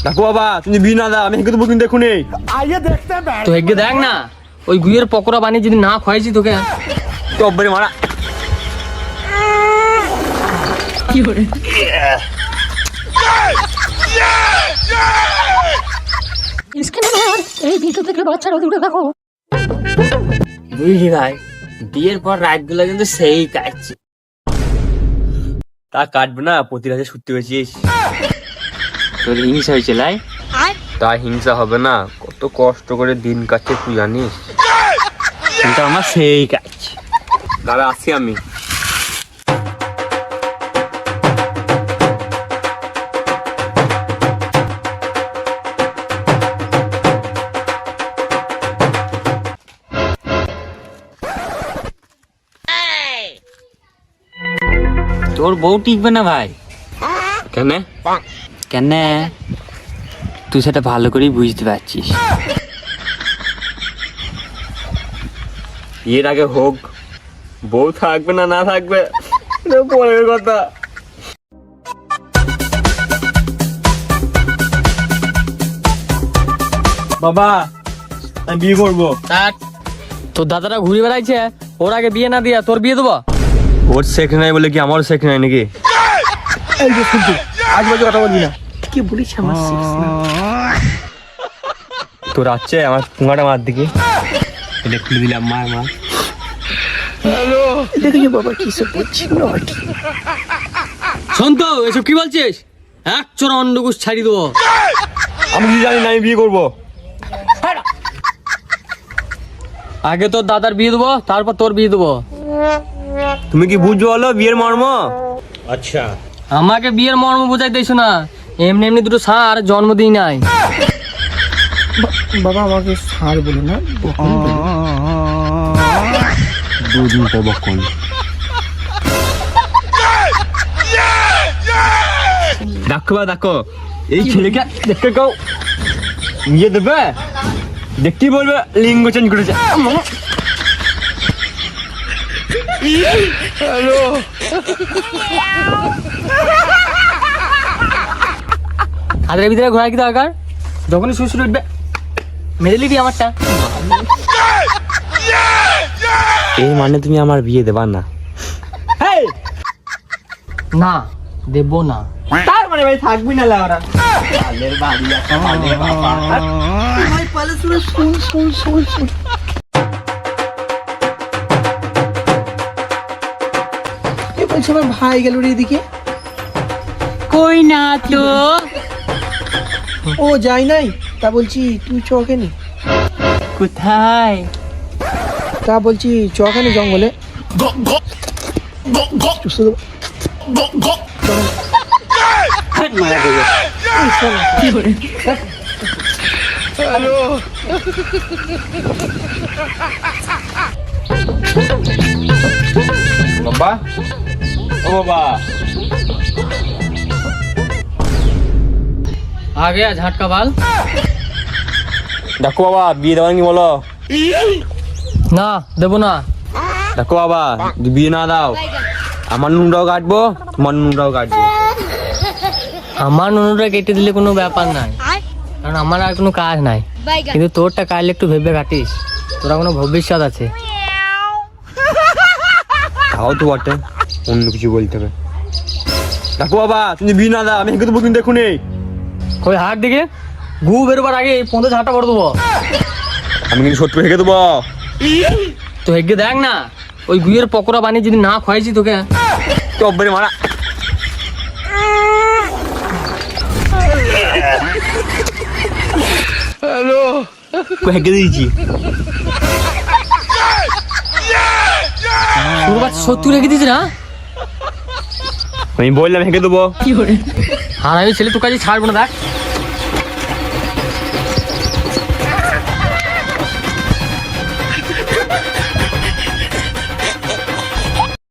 দেখো বাবা, তুমি বিয়ে না দাও, আমি হেঁকে দেবো কিন্তু দেখুন। তো হেগে দেখ না, ওই গুইয়ের পকোড়া বানিয়ে যদি না খাইছি তোকে টব্বরে মারা। বুঝলি ভাই, বিয়ের পর রাতগুলো কিন্তু সেই কাটছে। তা কাটবে না, প্রতি রাতে সত্যি হয়েছিস। তোর হিংসা হয়েছে লাই? তা হিংসা হবে না, কত কষ্ট করে দিন কাটছে তুই জানিস। কিন্তু আমার সেই কাটছে। দাঁড়া আসি আমি। তোর বউ টিকবে না ভাই। কেন? কেন? তুই সেটা ভালো করেই বুঝতে পারছিস। এর আগে হোক, বউ থাকবে না না থাকবে এটা পরের কথা। বাবা, আমি বিয়ে করবো। তোর দাদারা ঘুরে বেড়াইছে, ওর আগে বিয়ে না দিয়া তোর বিয়ে দেবো? ওর শেখ নাই বলে কি আমার শেখ নাই নাকি? আজ বাজে কথা বলবি না। কি বলিস আমার তোর আছে আমার পুঙ্গাটা মার দিকে এটা খুলে দিলাম। মার মার। শোন তো, এসব কি বলছিস? এক চোরা অন্ডকুশ ছাড়ি দেবো। আমি কি জানি না, আমি বিয়ে করবো। আগে তোর দাদার বিয়ে দেবো, তারপর তোর বিয়ে দেবো। তুমি কি বুঝছো বলো বিয়ের মর্ম? আমাকে বিয়ের মর্ম বোঝাই দিস না, এমনি এমনি দুটো সার জন্মদিন নাই। বাবা আমাকে সার বলো না, বকন বলো। দুদিন তো বকন। দেখো বা দেখো, এই ছেলেকে দেখতে কাও বিয়ে দেবে, দেখতেই বলবে লিঙ্গ চেঞ্জ করেছে। হাতের ভিতরে ঘোরা কি দরকার? যখনই শ্বশুর উঠবে মেরে নিবি আমারটা। এই মানে তুমি আমার বিয়ে দেবা না? না দেব না। তার মানে ভাই থাকবি না লাউরা। কালের বাড়ি একটা মানে বাবা। ভাই পালে শুনে শুন। এ বলছে আমার ভাই গেল রে এদিকে। কই না তো। ও যাই নাই, তা বলছি তুই চকেনি? কোথায়? তা বলছি চকেনি জঙ্গলে। বাবা, ও বাবা, আগে ঝাটকা বাল। দেখো বাবা, বিয়ে দেওয়া কি বলো? না দেব না। দেখো বাবা, যদি বিয়ে না দাও আমার নুনটাও কাটবো, তোমার নুনটাও কাটবো। আমার নুনুটা কেটে দিলে কোনো ব্যাপার নাই, কারণ আমার আর কোনো কাজ নাই। কিন্তু তোরটা কাইলে একটু ভেবে কাটিস, তোরা কোনো ভবিষ্যৎ আছে। তাও তো বটে, অন্য কিছু বলতে হবে। দেখো বাবা, তুমি বিয়ে না দাও, আমি হেঁকে দেবো কিন্তু দেখুন। ওই হাট দিকে গু বেরোবার আগে 50 ঝাঁটা করে দেবো। আমি কিন্তু সত্যি হেঁকে দেবো। তো হেগে দেখ না, ওই গুইয়ের পকোড়া বানিয়ে যদি না খাইছি তোকে টব্বরে মারা। হেঁকে দিয়েছি। তোর বাচ্চা সত্যি রেখে দিয়েছি না? আমি বললাম হেঁকে দেবো। আর আমি ছেলে তোর কাছে ছাড়বো না। দেখ